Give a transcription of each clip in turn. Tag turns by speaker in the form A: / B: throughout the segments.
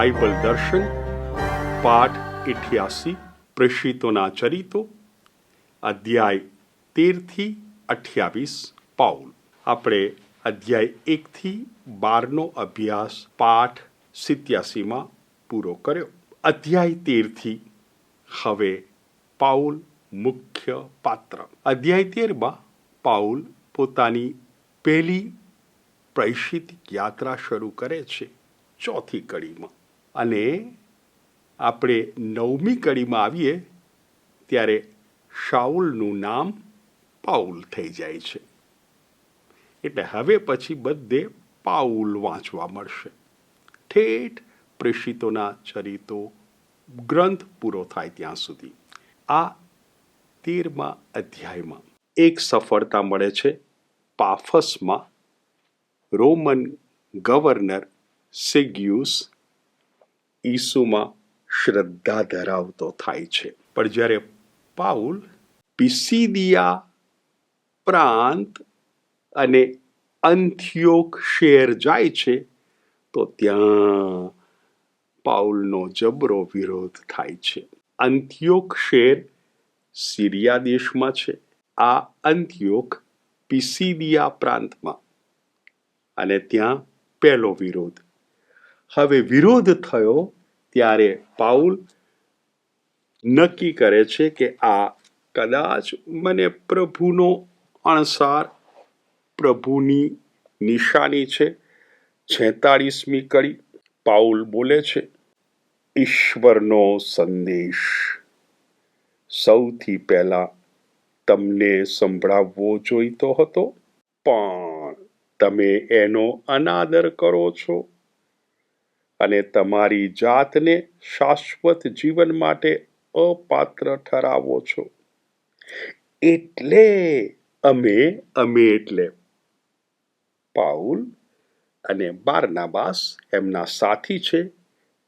A: Bible દર્શન પાઠ 88 પ્રેષિતોના ચરિતો અધ્યાય 13 થી 28 પાઉલ. આપણે અધ્યાય 1 થી 12નો અભ્યાસ પાઠ 87માં પૂરો કર્યો. અધ્યાય 13થી હવે પાઉલ મુખ્ય પાત્ર. અધ્યાય 13માં પાઉલ પોતાની પહેલી પ્રેષિત યાત્રા શરૂ કરે છે ચોથી કડીમાં, અને આપણે 9મી કડીમાં આવીએ ત્યારે શાઉલનું નામ પાઉલ થઈ જાય છે. એટલે હવે પછી બધે પાઉલ વાંચવા મળશે ઠેઠ પ્રેષિતોના ચરિતો ગ્રંથ પૂરો થાય ત્યાં સુધી. આ 13મા અધ્યાયમાં એક સફળતા મળે છે પાફસમાં. રોમન ગવર્નર સેગ્યુસ ઈસુમાં શ્રદ્ધા ધરાવતો થાય છે. પણ જ્યારે પાઉલ પિસિદિયા પ્રાંત અને અંથિયોક શહેર જાય છે તો ત્યાં પાઉલનો જબરો વિરોધ થાય છે. અંથિયોક શહેર સિરિયા દેશમાં છે. આ અંથિયોક પિસિદિયા પ્રાંતમાં, અને ત્યાં પહેલો વિરોધ. હવે વિરોધ થયો ત્યારે પાઉલ નક્કી કરે છે કે આ કદાચ મને પ્રભુનો અણસાર, પ્રભુની નિશાની છે. 46મી કડી પાઉલ બોલે છે, ઈશ્વરનો સંદેશ સૌથી પહેલા તમને સંભળાવવો જોઈતો હતો, પણ તમે એનો અનાદર કરો છો અને તમારી જાતને શાશ્વત જીવન માટે અપાત્ર ઠરાવો છો. એટલે અમે એટલે પાઉલ અને બારનાબાસ એમના સાથી છે,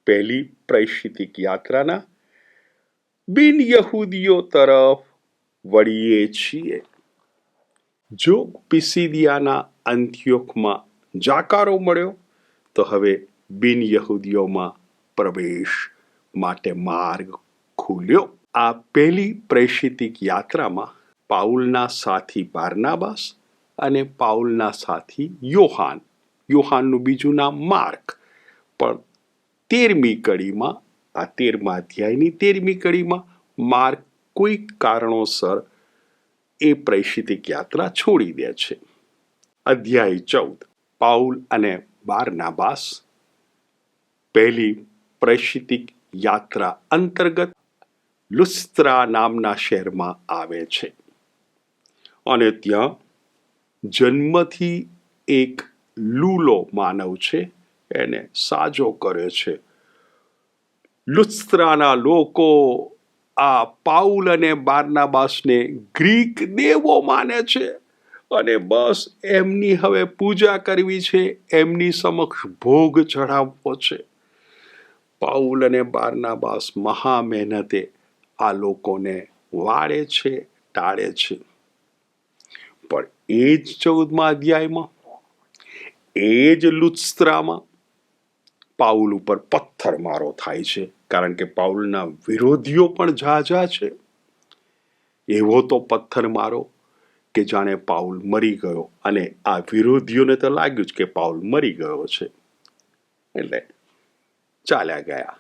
A: પહેલી પ્રેષિતિક યાત્રાના બિન યહૂદીઓ તરફ વળીએ છીએ. જો પિસિદિયાના અંથિયોકમાં જાકારો મળ્યો તો હવે બિન યહૂદીઓમાં પ્રવેશ માટે માર્ગ ખુલ્યો. આ પહેલી પ્રેષિતિક યાત્રામાં પાઉલના સાથી બારનાબાસ અને પાઉલના સાથી યોહાનનું બીજું નામ માર્ક પણ 13મી કડીમાં, આ 13મા અધ્યાયની 13મી કડીમાં માર્ક કોઈ કારણોસર એ પ્રેષિતિક યાત્રા છોડી દે છે. અધ્યાય 14 પાઉલ અને બારનાબાસ પહેલી પ્રેષિતિક યાત્રા અંતર્ગત લુસ્ત્રા નામના શહેરમાં આવે છે, અને ત્યાં જન્મથી એક લૂલો માનવ છે એને સાજો કરે છે. લુસ્ત્રાના લોકો આ પાઉલ અને બારનાબાસને ગ્રીક દેવો માને છે અને બસ એમની હવે પૂજા કરવી છે, એમની સમક્ષ ભોગ ચઢાવવો છે. પાઉલ અને બારનાબાસ મહા મહેનતે આ લોકોને વાળે છે, ટાળે છે. પણ એ જ 14મા અધ્યાયમાં એ જ લુસ્ત્રામાં પાઉલ ઉપર પથ્થરમારો થાય છે, કારણ કે પાઉલના વિરોધીઓ પણ ઝાઝા છે. એવો તો પથ્થરમારો કે જાણે પાઉલ મરી ગયો, અને આ વિરોધીઓને તો લાગ્યું જ કે પાઉલ મરી ગયો છે, એટલે ચાલ્યા ગયા.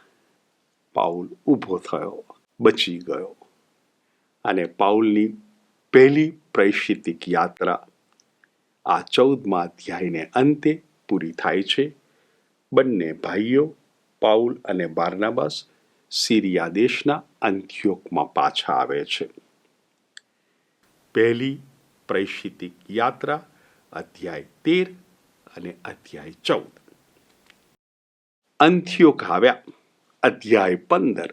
A: પાઉલ ઊભો થયો, બચી ગયો, અને પાઉલની પહેલી પ્રેષિતિક યાત્રા આ 14મા અધ્યાયને અંતે પૂરી થાય છે. બંને ભાઈઓ પાઉલ અને બારનાબાસ સિરિયા દેશના અંથિયોકમાં પાછા આવે છે. પહેલી પ્રેષિતિક યાત્રા અધ્યાય 13 અને અધ્યાય 14. અંથિયોક આવ્યા. અધ્યાય 15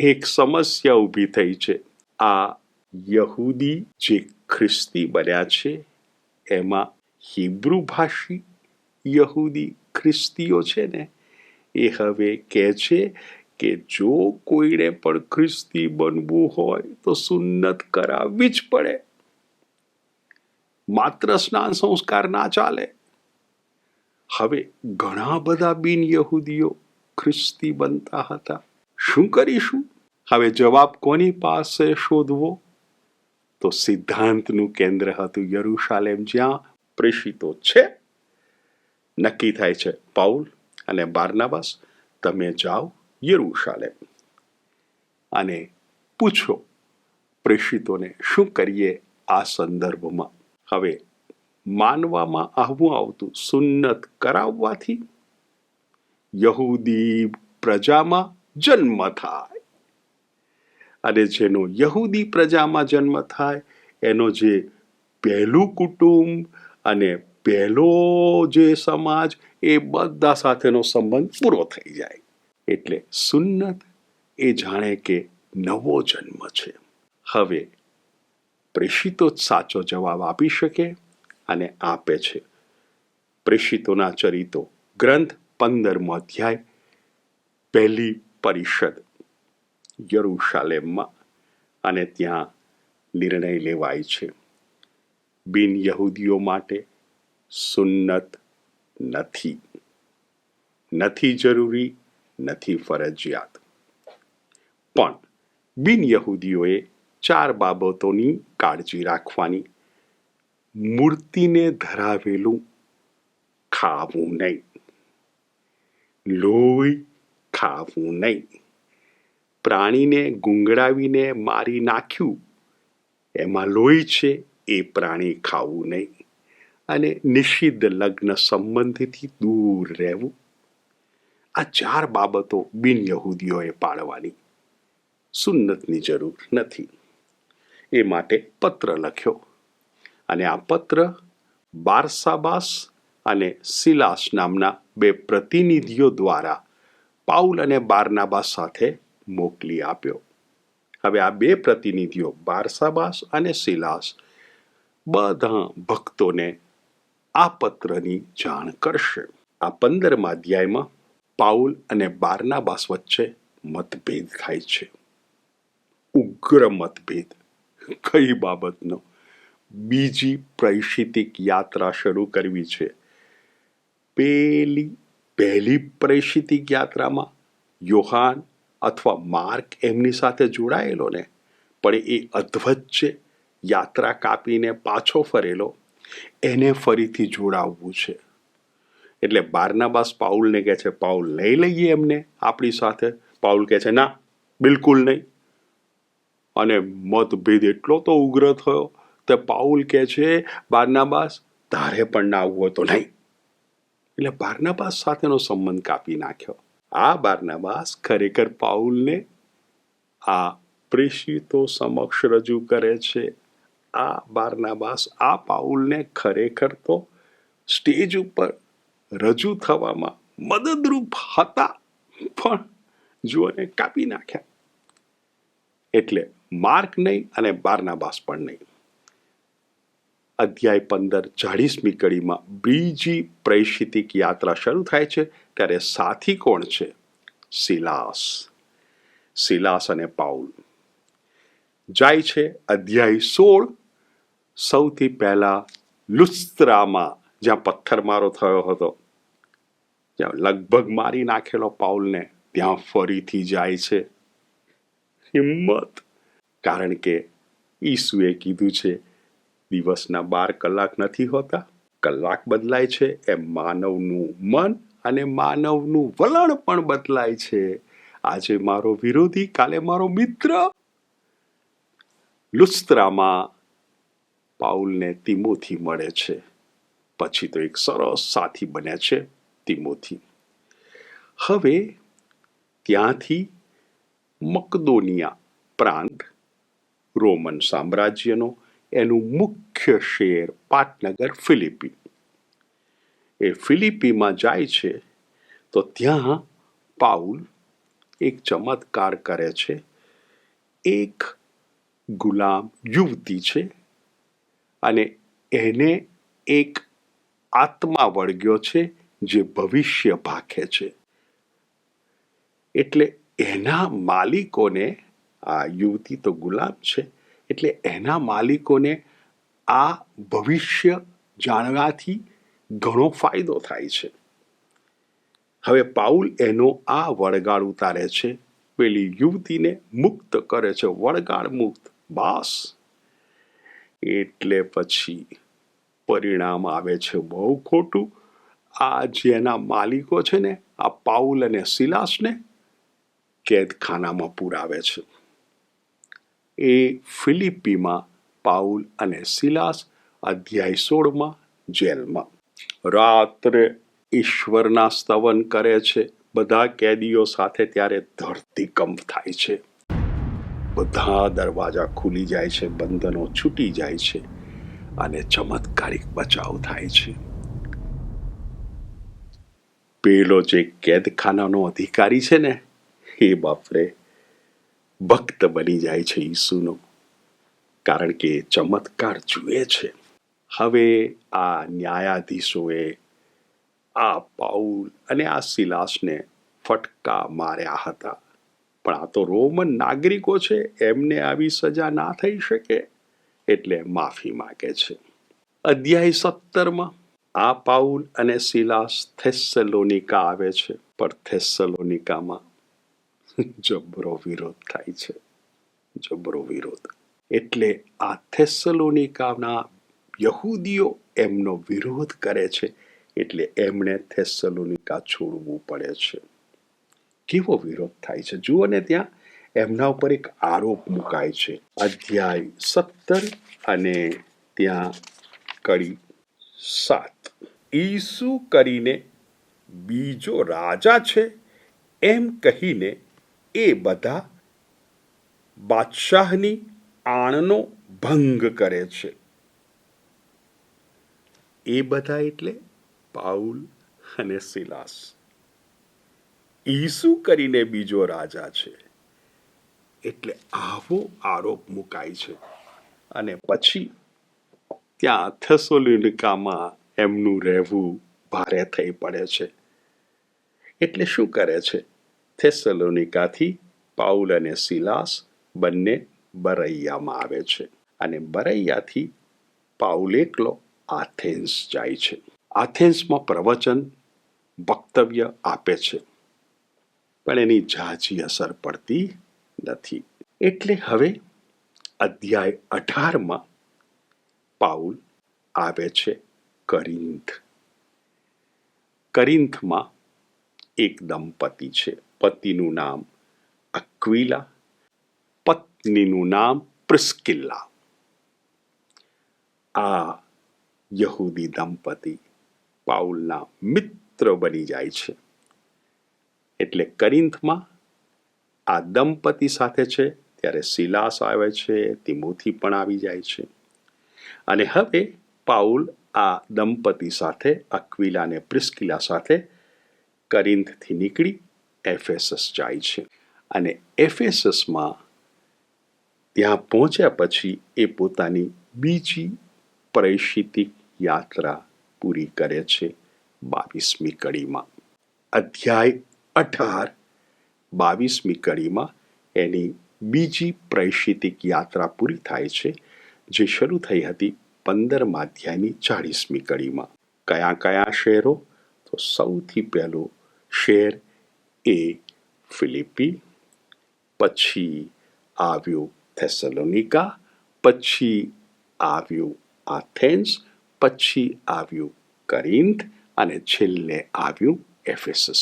A: એક સમસ્યા ઊભી થઈ છે. આ યહૂદી જે ખ્રિસ્તી બન્યા છે એમાં હિબ્રુ ભાષી યહૂદી ખ્રિસ્તીઓ છે ને, એ હવે કહે છે કે જો કોઈને પણ ખ્રિસ્તી બનવું હોય તો સુન્નત કરાવવી જ પડે, માત્ર સ્નાન સંસ્કાર ના ચાલે. હવે ઘણા બધા બિન યહૂદીઓ ખ્રિસ્તી બનતા હતા. શું કરીશું? હવે જવાબ કોની પાસે શોધવો? તો સિદ્ધાંતનું કેન્દ્ર હતું યરુશાલેમ, જ્યાં પ્રેષિતો છે. નક્કી થાય છે, પાઉલ અને બારનાબાસ, તમે જાઓ યરુશાલેમ અને પૂછો પ્રેષિતોને શું કરીએ આ સંદર્ભમાં. હવે માનવામાં આવતું સુન્નત કરાવવાથી યહૂદી પ્રજામાં જન્મ થાય, અને જેનો યહૂદી પ્રજામાં જન્મ થાય એનો જે પહેલું કુટુંબ અને પહેલો જે સમાજ, એ બધા સાથેનો સંબંધ પૂરો થઈ જાય. એટલે સુન્નત એ જાણે કે નવો જન્મ છે. હવે પ્રેષિતો જ સાચો જવાબ આપી શકે અને આપે છે. પ્રેષિતોના ચરિત્રો ગ્રંથ 15મો અધ્યાય, પહેલી પરિષદ યરુશાલેમમાં, અને ત્યાં નિર્ણય લેવાય છે. બિન યહૂદીઓ માટે સુન્નત નથી જરૂરી, નથી ફરજિયાત. પણ બિન યહૂદીઓએ 4 બાબતોની કાળજી રાખવાની. મૂર્તિને ધરાવેલું ખાવું નહીં, લોહી ખાવું નહીં, પ્રાણીને ગુંગળાવીને મારી નાખ્યું, એમાં લોહી છે, એ પ્રાણી ખાવું નહીં, અને નિષિદ્ધ લગ્ન સંબંધીથી દૂર રહેવું. આ 4 બાબતો બિન યહૂદીઓએ પાળવાની. સુન્નતની જરૂર નથી. એ માટે પત્ર લખ્યો, અને આ પત્ર બારસાબાસ અને સિલાસ નામના 2 પ્રતિનિધિઓ દ્વારા પાઉલ અને બારનાબાસ સાથે મોકલી આપ્યો. હવે આ 2 પ્રતિનિધિઓ બારસાબાસ અને સિલાસ બધા ભક્તોને આ પત્રની જાણ કરશે. આ 15મા અધ્યાયમાં પાઉલ અને બારનાબાસ વચ્ચે મતભેદ થાય છે. ઉગ્ર મતભેદ. કઈ બાબતનો? બીજી પ્રેષિતિક યાત્રા શરૂ કરવી છે. પહેલી પ્રેષિતિક યાત્રામાં યોહાન અથવા માર્ક એમની સાથે જોડાયેલો ને, પણ એ અધવચ્ચે યાત્રા કાપીને પાછો ફરેલો, એને ફરીથી જોડાવવું છે. એટલે બારનાબાસ પાઉલને કહે છે, પાઉલ લઈ લઈએ એમને આપણી સાથે. પાઉલ કહે છે, ના, બિલકુલ નહીં. અને મતભેદ એટલો તો ઉગ્ર થયો તે પાઉલ કહે છે, બારનાબાસ તારે પણ ના આવવું હોય તો નહીં. એટલે બારનાબાસ સાથેનો સંબંધ કાપી નાખ્યો. આ બારનાબાસ ખરેખર પાઉલને આ પ્રેષિતો સમક્ષ રજૂ કરે છે. આ બારનાબાસ આ પાઉલને ખરેખર તો સ્ટેજ ઉપર રજૂ થવામાં મદદરૂપ હતા, પણ જુઓને કાપી નાખ્યા. એટલે માર્ક નહીં અને બારનાબાસ પણ નહીં. અધ્યાય 15 40મી કડીમાં બીજી પ્રેષિતિક યાત્રા શરૂ થાય છે. ત્યારે સાથી કોણ છે? સિલાસ અને પાઉલ જાય છે. અધ્યાય 16 સૌથી પહેલા લુસ્ત્રામાં, જ્યાં પથ્થરમારો થયો હતો, જ્યાં લગભગ મારી નાખેલો પાઉલને, ત્યાં ફરીથી જાય છે. હિંમત. કારણ કે ઈસુએ કીધું છે, દિવસના 12 કલાક નથી હોતા, કલાક બદલાય છે એમ માનવનું મન અને માનવનું વલણ પણ બદલાય છે. આજે મારો વિરોધી, કાલે મારો મિત્ર. લુસ્ત્રામાં પાઉલને તિમોથી મળે છે. પછી તો એક સરસ સાથી બન્યા છે તિમોથી. હવે ત્યાંથી મકદોનિયા પ્રાંત, રોમન સામ્રાજ્યનો, એનું મુખ્ય શહેર પાટનગર ફિલિપી. એ ફિલિપીમાં જાય છે તો ત્યાં પાઉલ એક ચમત્કાર કરે છે. એક ગુલામ યુવતી છે, અને એને એક આત્મા વળગ્યો છે જે ભવિષ્ય ભાખે છે. એટલે એના માલિકોને, આ યુવતી તો ગુલામ છે, એટલે એના માલિકોને આ ભવિષ્ય જાણવાથી ઘણો ફાયદો થાય છે. હવે પાઉલ એનો આ વળગાડ ઉતારે છે, પેલી યુવતીને મુક્ત કરે છે, વળગાડ મુક્ત. બસ એટલે પછી પરિણામ આવે છે બહુ ખોટું. આ જેના માલિકો છે ને, આ પાઉલ અને સિલાસને કેદખાનામાં પુરાવે છે. એ ફિલિપીમાં પાઉલ અને સિલાસ અધ્યાય 16 જેલમાં રાત્રે ઈશ્વરના સ્તવન કરે છે બધા કેદીઓ સાથે. ત્યારે ધરતીકંપ થાય છે, બધા દરવાજા ખુલી જાય છે, બંધનો છૂટી જાય છે અને ચમત્કારિક બચાવ થાય છે. પેલો જે કેદખાનાનો અધિકારી છે ને, એ બાપરે ભક્ત બની જાય છે ઈસુનો, કારણ કે એ ચમત્કાર જુએ છે. હવે આ ન્યાયાધીશોએ આ પાઉલ અને આ સિલાસને ફટકા માર્યા હતા, પણ આ તો રોમન નાગરિકો છે, એમને આવી સજા ના થઈ શકે, એટલે માફી માગે છે. અધ્યાય 17 આ પાઉલ અને સિલાસ થેસ્સલોનિકા આવે છે, પણ થેસ્સલોનિકામાં જબરો વિરોધ થાય છે, જબરો વિરોધ. એટલે આ થેસ્સલોનિકાના યહૂદીઓ એમનો વિરોધ કરે છે, એટલે એમણે થેસ્સલોનિકા છોડવું પડે છે. કેવો વિરોધ થાય છે જુઓ ને. ત્યાં એમના ઉપર એક આરોપ મુકાય છે. અધ્યાય 17 અને ત્યાં કડી 7. ઈસુ કરીને બીજો રાજા છે એમ કહીને એ બધા બાદશાહની આણનો ભંગ કરે છે. એ બધા એટલે પાઉલ અને સિલાસ. ઈસુ કરીને બીજો રાજા છે એટલે આવો આરોપ મુકાય છે. અને પછી ત્યાં થેસ્સલોનિકામાં એમનું રહેવું ભારે થઈ પડે છે. એટલે શું કરે છે? થેસ્સલોનિકાથી પાઉલ અને સિલાસ બંને બરૈયામાં આવે છે, અને બરૈયાથી પાઉલ એકલો આથેન્સ જાય છે. આથેન્સમાં પ્રવચન વક્તવ્ય આપે છે, પણ એની ઝાઝી અસર પડતી નથી. એટલે હવે અધ્યાય 18 પાઉલ આવે છે કરિન્થ. કરિન્થમાં એક દંપતી છે. પતિનું નામ અક્વિલા, પત્નીનું નામ પ્રિસ્કિલ્લા. આ યહૂદી દંપતી પાઉલના મિત્ર બની જાય છે. એટલે કરિન્થમાં આ દંપતી સાથે છે, ત્યારે સિલાસ આવે છે, તિમોથી પણ આવી જાય છે. અને હવે પાઉલ આ દંપતી સાથે, અક્વિલા અને પ્રિસ્કિલા સાથે કરિન્થથી નીકળી એફેસસ જાય છે. અને એફેસસમાં ત્યાં પહોંચ્યા પછી એ પોતાની બીજી પ્રેષિતિક યાત્રા પૂરી કરે છે 22મી કડીમાં. અધ્યાય 18 22મી કડીમાં એની બીજી પ્રેષિતિક યાત્રા પૂરી થાય છે, જે શરૂ થઈ હતી 15મા અધ્યાયની 40મી કડીમાં. કયા કયા શહેરો? તો સૌથી પહેલું શહેર એ ફિલિપી, પછી આવ્યું થેસ્સલોનિકા, પછી આવ્યું આથેન્સ, પછી આવ્યું કરિન્થ, અને છેલ્લે આવ્યું એફેસસ.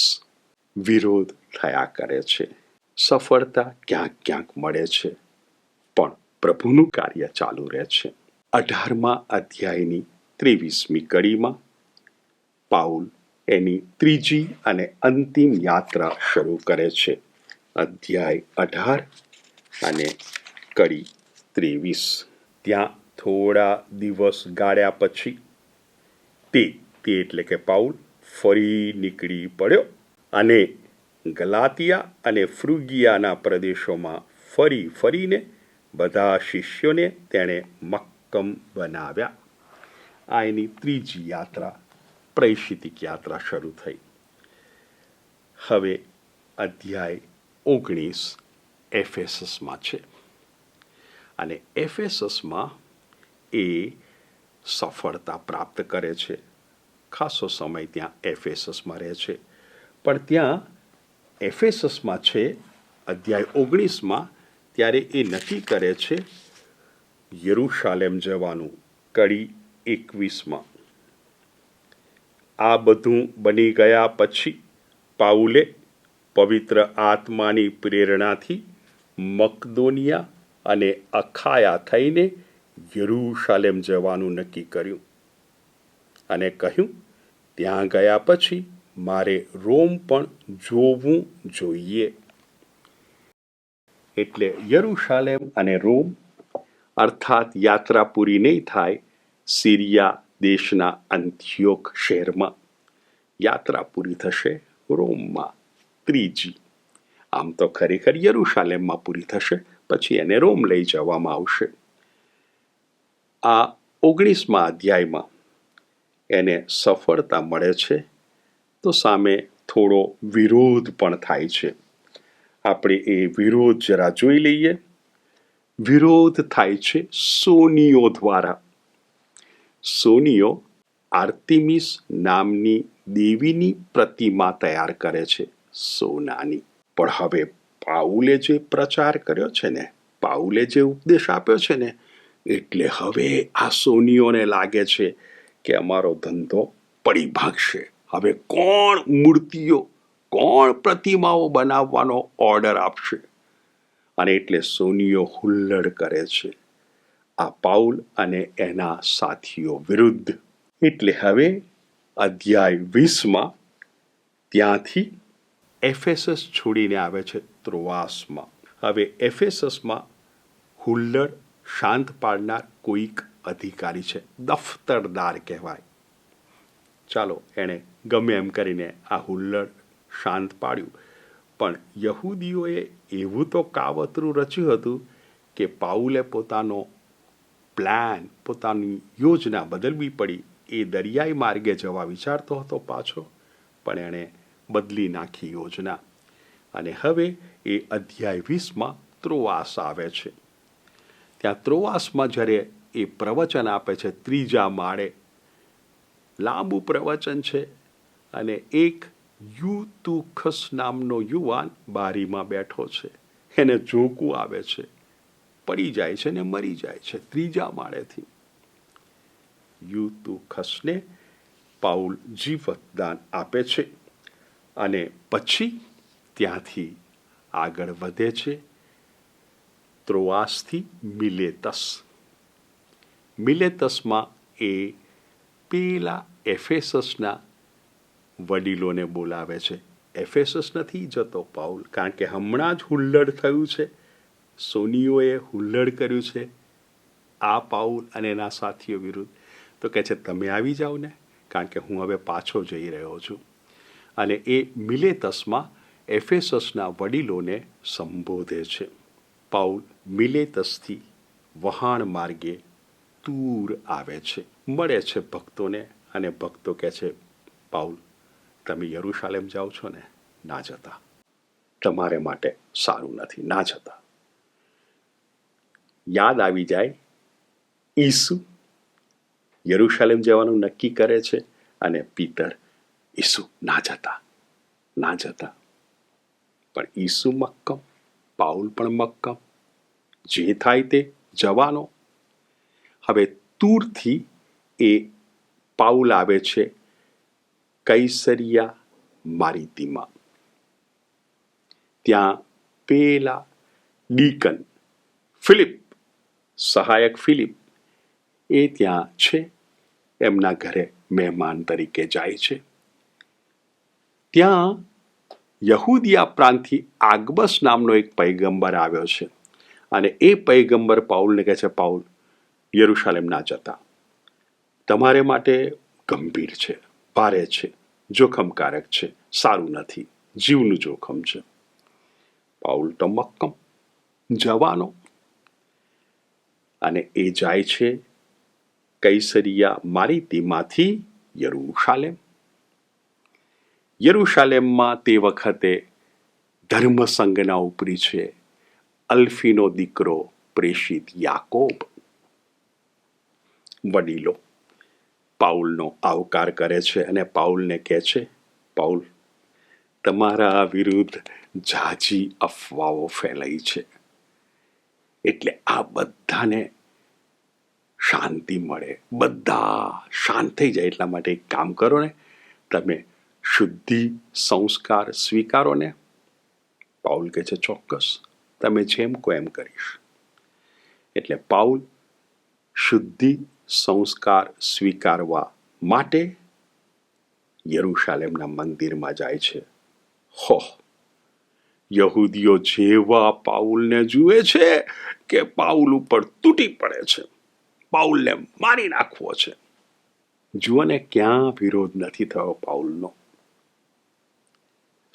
A: વિરોધ થયા કરે છે, સફળતા ક્યાંક ક્યાંક મળે છે, પણ પ્રભુનું કાર્ય ચાલુ રહે છે. 18મા અધ્યાયની 23મી કડીમાં પાઉલ એની ત્રીજી અને અંતિમ યાત્રા શરૂ કરે છે. અધ્યાય 18 અને કડી 23. ત્યાં થોડા દિવસ ગાળ્યા પછી તે એટલે કે પાઉલ ફરી નીકળી પડ્યો અને ગલાતિયા અને ફ્રુગિયાના પ્રદેશોમાં ફરીને બધા શિષ્યોને તેણે મક્કમ બનાવ્યા. આ એની ત્રીજી યાત્રા, પ્રેષિતિક યાત્રા શરૂ થઈ. હવે અધ્યાય 19 એફેસસમાં છે, અને એફેસસમાં એ સફળતા પ્રાપ્ત કરે છે. ખાસો સમય ત્યાં એફેસસમાં રહે છે, પણ ત્યાં એફેસસમાં છે અધ્યાય 19માં, ત્યારે એ નક્કી કરે છે યરૂશાલેમ જવાનું. કડી 21માં. આ બધું બની ગયા પછી પાઉલે પવિત્ર આત્માની પ્રેરણાથી મકદોનિયા અને અખાયા થઈને યરૂશાલેમ જવાનું નક્કી કર્યું અને કહ્યું, ત્યાં ગયા પછી મારે રોમ પણ જોવું જોઈએ. એટલે યરૂશાલેમ અને રોમ, અર્થાત યાત્રા પૂરી નહીં થાય સિરિયા દેશના અંત્યોક શહેરમાં, યાત્રા પૂરી થશે રોમમાં ત્રીજી. આમ તો ખરેખર યરૂશાલેમમાં પૂરી થશે, પછી એને રોમ લઈ જવામાં આવશે. આ 19મા અધ્યાયમાં એને સફળતા મળે છે, તો સામે થોડો વિરોધ પણ થાય છે. આપણે એ વિરોધ જરા જોઈ લઈએ. વિરોધ થાય છે સોનીઓ દ્વારા. સોનીઓ આર્તિમિસ નામની દેવીની પ્રતિમા તૈયાર કરે છે, સોનાની. પણ હવે પાઉલે જે પ્રચાર કર્યો છે ને, પાઉલે જે ઉપદેશ આપ્યો છે ને, એટલે હવે આ સોનીઓને લાગે છે કે અમારો ધંધો પડી ભાગશે. હવે કોણ મૂર્તિઓ, કોણ પ્રતિમાઓ બનાવવાનો ઓર્ડર આપશે? અને એટલે સોનીઓ હુલ્લડ કરે છે આ પાઉલ અને એના સાથીઓ વિરુદ્ધ. એટલે હવે અધ્યાય 20માં ત્યાંથી એફેસસ છોડીને આવે છે ત્રોઆસમાં. હવે એફેસસમાં હુલ્લડ શાંત પાડનાર કોઈક અધિકારી છે, દફતરદાર કહેવાય. ચાલો, એણે ગમે એમ કરીને આ હુલ્લડ શાંત પાડ્યું. પણ યહૂદીઓએ એવું તો કાવતરું રચ્યું હતું કે પાઉલે પોતાનો પ્લાન, પોતાની યોજના બદલવી પડી. એ દરિયાઈ માર્ગે જવા વિચારતો હતો પાછો, પણ એણે બદલી નાખી યોજના. અને હવે એ અધ્યાય 20માં ત્રોઆસ આવે છે. ત્યાં ત્રોઆસમાં જ્યારે એ પ્રવચન આપે છે, 3જા માળે લાંબુ પ્રવચન છે, અને એક યુતુખસ નામનો યુવાન બારીમાં બેઠો છે. એને ઝોકું આવે છે, પડી જાય છે ને મરી જાય છે 3જા માળેથી. યુતુખસને પાઉલ જીવતદાન આપે છે અને પછી ત્યાંથી આગળ વધે છે ત્રોઆસથી મિલેતસ. મિલેતસમાં એ પેલા એફેસસના વડીલોને બોલાવે છે. એફેસસ નથી જતો પાઉલ, કારણ કે હમણાં જ હુલ્લડ થયું છે, સોનીઓએ હુલ્લડ કર્યું છે આ પાઉલ અને એના સાથીઓ વિરુદ્ધ. તો કહે છે તમે આવી જાઓ ને, કારણ કે હું હવે પાછો જઈ રહ્યો છું. અને એ મિલેતસમાં એફેસસના વડીલોને સંબોધે છે. પાઉલ મિલેતસથી વહાણ માર્ગે તૂર આવે છે, મળે છે ભક્તોને, અને ભક્તો કહે છે પાઉલ, તમે યરૂશાલેમ જાઓ છો ને, ના જતા, તમારે માટે સારું નથી, ના જતા. યાદ આવી જાય ઈસુ યરૂશાલેમ જવાનું નક્કી કરે છે, અને પીતર, ઈસુ ના જતા, ના જતા. પણ ઈસુ મક્કમ, પાઉલ પણ મક્કમ, જે થાય તે જવાનો. હવે તૂરથી એ પાઉલ આવે છે કૈસરિયા મારિતીમાં. ત્યાં પેલા ડીકન ફિલિપ, સહાયક ફિલિપ, એ ત્યાં છે. એમના ઘરે મહેમાન તરીકે જાય છે. ત્યાં યહૂદિયા પ્રાંતથી આગબસ નામનો એક પૈગંબર આવ્યો છે, અને એ પૈગંબર પાઉલને કહે છે, પાઉલ, યરૂશાલેમ ના જતા, તમારે માટે ગંભીર છે, ભારે છે, જોખમકારક છે, સારું નથી, જીવનું જોખમ છે. પાઉલ તો મક્કમ, જવાનો. અને એ જાય છે કૈસરિયા મારિતીમાંથી યરૂશાલેમ. યરૂશાલેમમાં તે વખતે ધર્મસંઘના ઉપરી છે અલ્ફીનો દીકરો પ્રેષિત યાકોબ. વડીલો પાઉલનો આવકાર કરે છે અને પાઉલને કહે છે, પાઉલ, તમારા વિરુદ્ધ ઝાઝી અફવાઓ ફેલાઈ છે. એટલે આ બધાને શાંતિ મળે, બધા શાંત થઈ જાય એટલા માટે એક કામ કરો ને, તમે શુદ્ધિ સંસ્કાર સ્વીકારો ને. પાઉલ કહે છે ચોક્કસ, તમે જેમ કહો એમ કરીશ. એટલે પાઉલ શુદ્ધિ સંસ્કાર સ્વીકારવા માટે યરૂશાલેમના મંદિરમાં જાય છે. હો, યહૂદીઓ જેવા પાઉલને જુએ છે કે પાઉલ ઉપર તૂટી પડે છે, પાઉલને મારી નાખવો છે. જુઓ ને, ક્યાં વિરોધ નથી થયો પાઉલનો.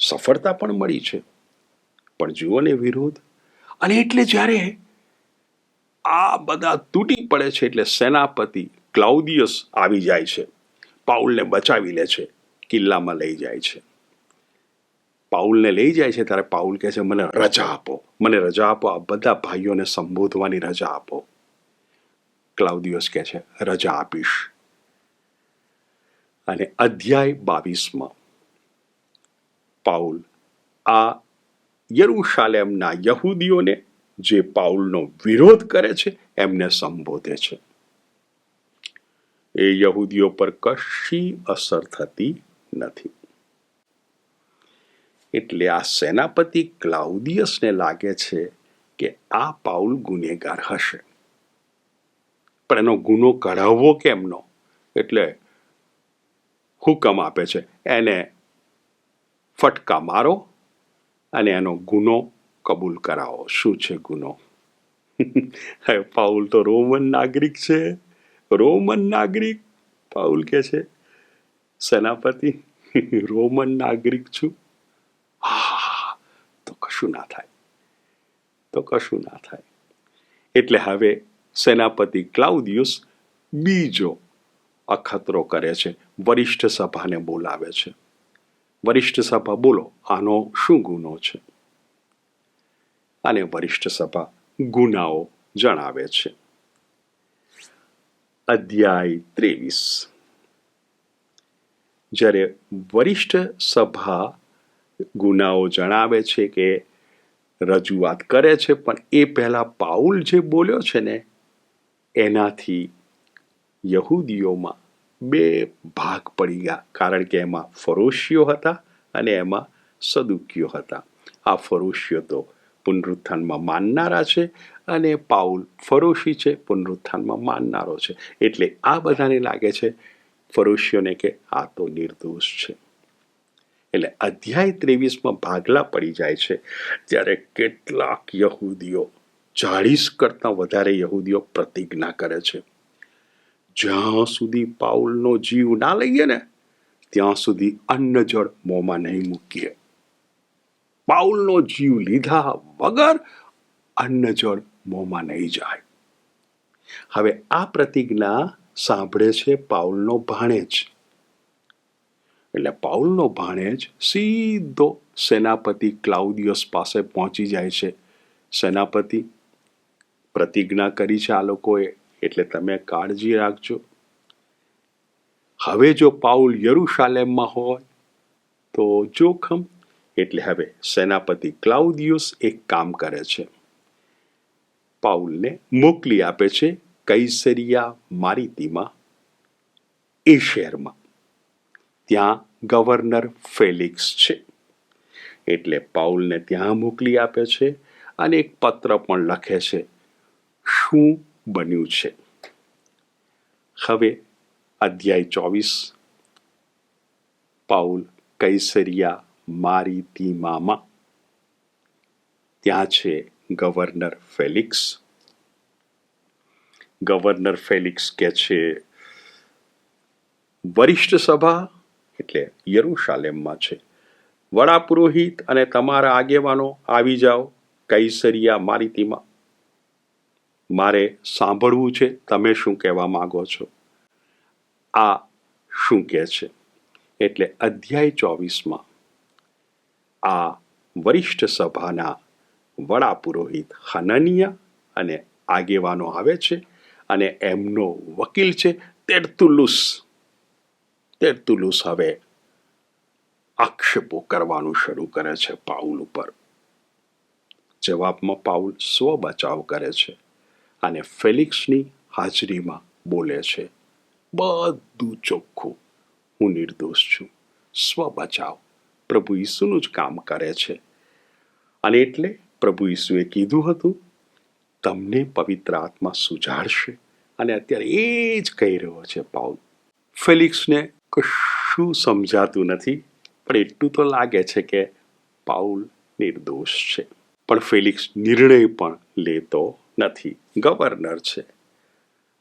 A: સફળતા પણ મળી છે, પણ જુઓ ને વિરોધ. અને એટલે જ્યારે આ બધા તૂટી પડે છે એટલે સેનાપતિ ક્લાઉદિયસ આવી જાય છે, પાઉલને બચાવી લે છે, કિલ્લામાં લઈ જાય છે. પાઉલને લઈ જાય છે ત્યારે પાઉલ કહે છે મને રજા આપો, મને રજા આપો, આ બધા ભાઈઓને સંબોધવાની રજા આપો. ક્લાઉદિયસ કહે છે રજા આપીશ. અને અધ્યાય 22 પાઉલ આ યરૂશાલેમના યહૂદીઓને જે પાઉલનો વિરોધ કરે છે એમને સંબોધે છે. એ યહૂદીઓ પર કશી અસર થતી નથી. એટલે આ સેનાપતિ ક્લાઉદિયસને લાગે છે કે આ પાઉલ ગુનેગાર હશે, પણ એનો ગુનો કઢાવવો કેમનો? એટલે હુકમ આપે છે એને ફટકા મારો અને એનો ગુનો કબૂલ કરાવો. શું છે ગુનો? હવે પાઉલ તો રોમન નાગરિક છે, રોમન નાગરિક. પાઉલ કે છે સેનાપતિ રોમન નાગરિક છું. તો કશું ના થાય, તો કશું ના થાય. એટલે હવે સેનાપતિ ક્લાઉદિયસ બીજો અખતરો કરે છે, વરિષ્ઠ સભાને બોલાવે છે. વરિષ્ઠ સભા, બોલો આનો શું ગુનો છે? અને વરિષ્ઠ સભા ગુનાઓ જણાવે છે. અધ્યાય 23. જ્યારે વરિષ્ઠ સભા ગુનાઓ જણાવે છે કે રજૂઆત કરે છે, પણ એ પહેલા પાઉલ જે બોલ્યો છે ને એનાથી યહૂદીઓમાં બે ભાગ પડી ગયા, કારણ કે એમાં ફરોશીઓ હતા અને એમાં સદુકીઓ હતા. આ ફરોશીઓ તો પુનરુત્થાનમાં માનનારા છે અને પાઉલ ફરોશી છે, પુનરુત્થાનમાં માનનારો છે. એટલે આ બધાને લાગે છે ફરોશીઓને કે આ તો નિર્દોષ છે. એટલે અધ્યાય 23 ભાગલા પડી જાય છે ત્યારે કેટલાક યહૂદીઓ, 40 કરતાં વધારે યહૂદીઓ પ્રતિજ્ઞા કરે છે જ્યાં સુધી પાઉલનો જીવ ના લઈએ ને ત્યાં સુધી અન્ન જળ મોંમાં નહીં મૂકીએ. પાઉલનો જીવ લીધા વગર અન્ન જળ મોંમાં નહીં જાય. હવે આ પ્રતિજ્ઞા સાંભળે છે પાઉલનો ભાણેજ. એટલે પાઉલનો ભાણેજ સીધો સેનાપતિ ક્લાઉદિયસ પાસે પહોંચી જાય છે. સેનાપતિ, પ્રતિજ્ઞા કરી છે આ લોકોએ, એટલે તમે કાળજી રાખજો. હવે જો પાઉલ યરૂશાલેમમાં હોય તો જોખમ. એટલે હવે સેનાપતિ ક્લાઉદિયસ એક કામ કરે છે, પાઉલને મોકલી આપે છે કૈસરિયા મારિતીમાં, એ શહેરમાં. ત્યાં ગવર્નર ફેલિક્સ છે. એટલે પાઉલને ત્યાં મોકલી આપે છે અને એક પત્ર પણ લખે છે શું બન્યું છે. હવે અધ્યાય 24. પાઉલ કૈસરિયા મારિતીમામાં, ત્યાં છે ગવર્નર ફેલિક્સ. ગવર્નર ફેલિક્સ કે છે વરિષ્ઠ સભા એટલે યરૂશાલેમમાં છે, વડા પુરોહિત અને તમારા આગેવાનો આવી જાઓ કૈસરિયા મારિતીમાં. મારે સાંભળવું છે તમે શું કહેવા માંગો છો. આ શું કહે છે? એટલે અધ્યાય 24 આ વરિષ્ઠ સભાના વડા પુરોહિત હનનિયા અને આગેવાનો આવે છે અને એમનો વકીલ છે તેર્તુલુસ. તેર્તુલુસ હવે આક્ષેપો કરવાનું શરૂ કરે છે પાઉલ ઉપર. જવાબમાં પાઉલ સ્વ બચાવ કરે છે અને ફેલિક્સની હાજરીમાં બોલે છે, બધું ચોખ્ખું, હું નિર્દોષ છું. સ્વ બચાવ પ્રભુ ઈસુનું જ કામ કરે છે. અને એટલે પ્રભુ ઈસુએ કીધું હતું, તમને પવિત્ર આત્મા સુજાડશે. અને અત્યારે એ જ કહી રહ્યો છે પાઉલ. ફેલિક્સને કશું સમજાતું નથી, પણ એટલું તો લાગે છે કે પાઉલ નિર્દોષ છે. પણ ફેલિક્સ નિર્ણય પણ લેતો નથી. ગવર્નર છે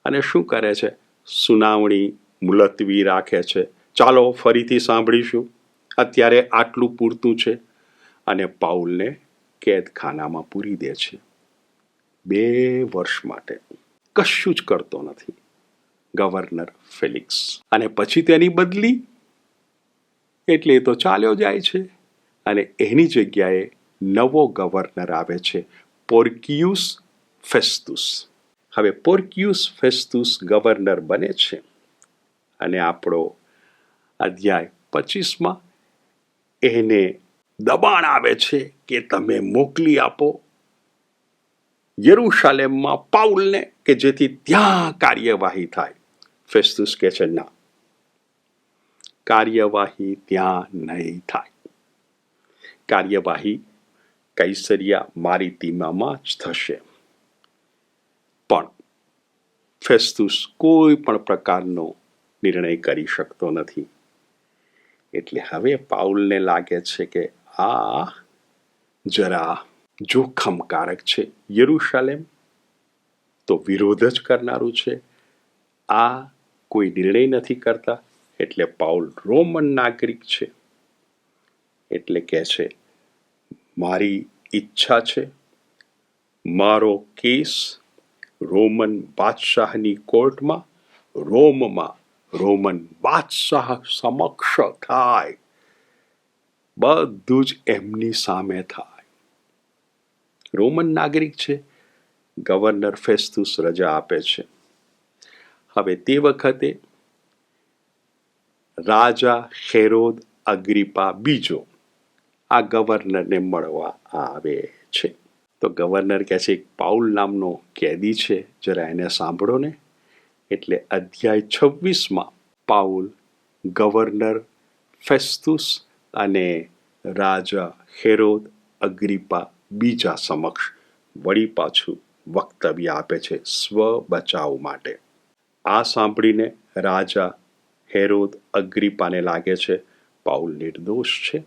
A: અને શું કરે છે? સુનાવણી મુલતવી રાખે છે. ચાલો ફરીથી સાંભળીશું, અત્યારે આટલું પૂરતું છે. અને પાઉલને કેદખાનામાં પૂરી દે છે 2 વર્ષ માટે. કશું જ કરતો નથી ગવર્નર ફેલિક્સ. અને પછી તેની બદલી, એટલે એ તો ચાલ્યો જાય છે. અને એની જગ્યાએ નવો ગવર્નર આવે છે, પોર્કિયુસ ફેસ્તુસ. હવે પોર્કિયુસ ફેસ્તુસ ગવર્નર બને છે. અને આપણો અધ્યાય 25માં એને દબાણ આવે છે કે તમે મોકલી આપો યરૂશાલેમમાં પાઉલને, કે જેથી ત્યાં કાર્યવાહી થાય. ફેસ્તુસ કહે છે, ના, કાર્યવાહી ત્યાં નહીં થાય. કાર્યવાહી કૈસરિયા મારિતીમામાં જ થશે. પણ ફેસ્તુસ કોઈ પણ પ્રકારનો નિર્ણય કરી શકતો નથી. એટલે હવે પાઉલને લાગે છે કે આ જરા જોખમકારક છે. યરૂશાલેમ તો વિરોધ જ કરનારું છે. આ કોઈ નિર્ણય નથી કરતા. એટલે પાઉલ રોમન નાગરિક છે. એટલે કહે છે, મારી ઈચ્છા છે, મારો કેસ રોમન બાદશાહની કોર્ટમાં, રોમમાં રોમન બાદશાહ સમક્ષ થાય. બધું જ એમની સામે થાય. રોમન નાગરિક છે. ગવર્નર ફેસ્તુસ રજા આપે છે. હવે તે વખતે રાજા હેરોદ અગ્રિપા બીજો આ ગવર્નરને મળવા આવે છે. તો ગવર્નર કહે છે, પાઉલ નામનો કેદી છે, જરા એને સાંભળો ને. એટલે અધ્યાય 26માં પાઉલ ગવર્નર ફેસ્તુસ અને રાજા હેરોદ અગ્રિપા બીજા સમક્ષ વળી પાછું વક્તવ્ય આપે છે સ્વ બચાવ માટે. આ સાંભળીને રાજા હેરોદ અગ્રિપાને લાગે છે પાઉલ નિર્દોષ છે,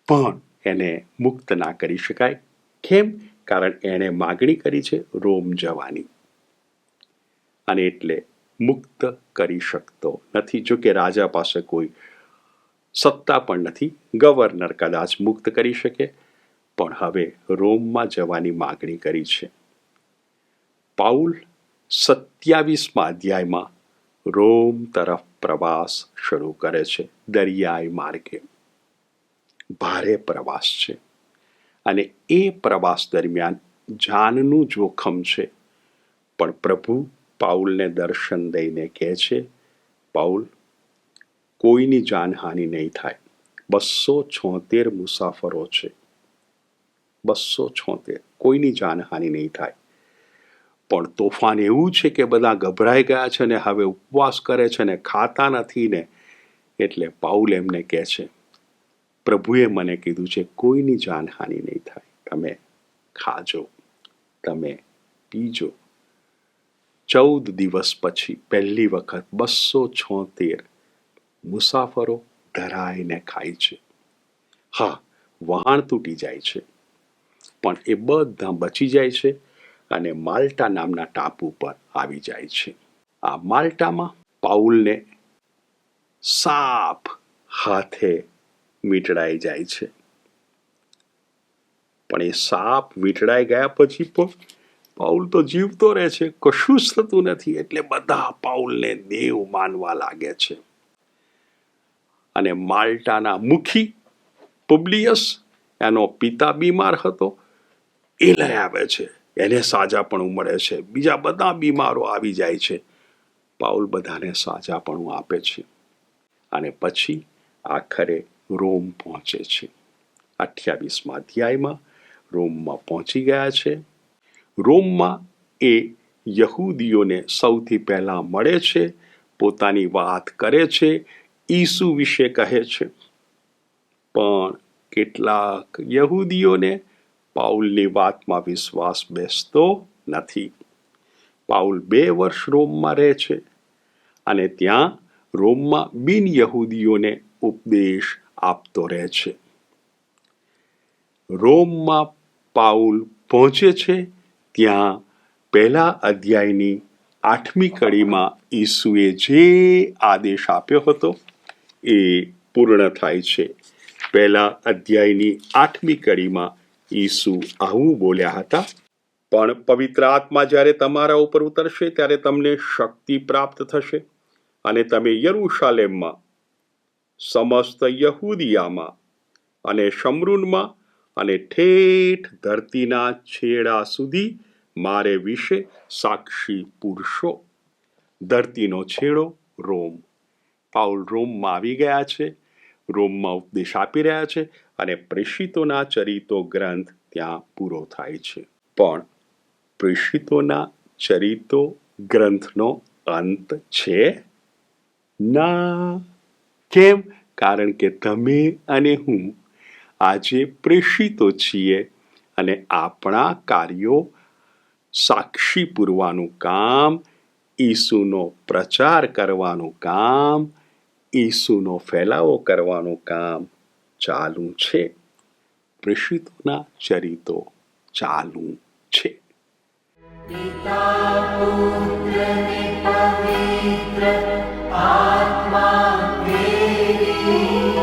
A: પણ એને મુક્ત ના કરી શકાય. કેમ? કારણ એણે માગણી કરી છે રોમ જવાની, અને એટલે મુક્ત કરી શકતો નથી. જો કે રાજા પાસે કોઈ સત્તા પણ નથી. ગવર્નર કદાચ મુક્ત કરી શકે, પણ હવે રોમમાં જવાની માગણી કરી છે. પાઉલ 27મા અધ્યાયમાં રોમ તરફ પ્રવાસ શરૂ કરે છે, દરિયાઈ માર્ગે. ભારે પ્રવાસ છે. અને એ પ્રવાસ દરમિયાન જાનનું જોખમ છે. પણ પ્રભુ પાઉલને દર્શન દઈને કહે છે, પાઉલ, કોઈની જાનહાનિ નહીં થાય. 276 મુસાફરો છે. 276, કોઈની જાનહાનિ નહીં થાય. પણ તોફાન એવું છે કે બધા ગભરાઈ ગયા છે ને હવે ઉપવાસ કરે છે ને ખાતા નથી ને. એટલે પાઉલ એમને કહે છે, પ્રભુએ મને કીધું છે કોઈની જાનહાનિ નહીં થાય. તમે ખાજો, તમે પીજો. 14 દિવસ પછી પહેલી વખત 276 મુસાફરો ધરાઈને ખાય છે. હા, વહાણ તૂટી જાય છે, પણ એ બધા બચી જાય છે અને માલ્ટા નામના ટાપુ પર આવી જાય છે. આ માલ્ટામાં પાઉલને સાપ હાથે વીંટળાઈ જાય છે. પણ એ સાપ વીંટળાઈ ગયા પછી પણ પાઉલ તો જીવતો રહે છે, કશું જ થતું નથી. એટલે બધા પાઉલને દેવ માનવા લાગે છે. અને માલ્ટાના મુખી પુબ્લિયસ, એનો પિતા બીમાર હતો, એ લઈ આવે છે. એને સાજાપણું મળે છે. બીજા બધા બીમારો આવી જાય છે. પાઉલ બધાને સાજાપણું આપે છે. અને પછી આખરે રોમ પહોંચે છે. 28મા અધ્યાયમાં રોમમાં પહોંચી ગયા છે. રોમમાં એ યહૂદીઓને સૌથી પહેલાં મળે છે, પોતાની વાત કરે છે, ઈસુ વિશે કહે છે. પણ કેટલાક યહૂદીઓને પાઉલની વાતમાં વિશ્વાસ બેસતો નથી. પાઉલ 2 વર્ષ રોમમાં રહે છે અને ત્યાં રોમમાં બિન યહૂદીઓને ઉપદેશ આપતો રહે છે. રોમમાં પાઉલ પહોંચે છે ત્યાં 1 અધ્યાયની 8મી કડીમાં ઈસુએ જે આદેશ આપ્યો હતો એ પૂર્ણ થાય છે. 1 અધ્યાયની 8મી કડીમાં ઈસુ આવું બોલ્યા હતા, પણ પવિત્ર આત્મા જ્યારે તમારા ઉપર ઉતરશે ત્યારે તમને શક્તિ પ્રાપ્ત થશે અને તમે યરૂશાલેમમાં, સમસ્ત યહૂદિયામાં અને શમરૂનમાં અને ઠેઠ ધરતીના છેડા સુધી મારે વિશે સાક્ષી પૂરશો. ધરતીનો છેડો રોમ. પાઉલ રોમમાં આવી ગયા છે, રોમમાં ઉપદેશ આપી રહ્યા છે અને પ્રેષિતોના ચરિતો ગ્રંથ ત્યાં પૂરો થાય છે. પણ પ્રેષિતોના ચરિતો ગ્રંથનો અંત છે ના. કેમ? કારણ કે તમે અને હું આજે પ્રેષિતો છીએ અને આપણા કાર્યો સાક્ષી પૂરવાનું કામ, ઈસુનો પ્રચાર કરવાનું કામ, ઈસુનો ફેલાવો કરવાનું કામ ચાલુ છે. પ્રેષિતોના ચરિતો ચાલુ છે.
B: પિતા પુત્ર ને પવિત્ર આત્મા પ્રેરિત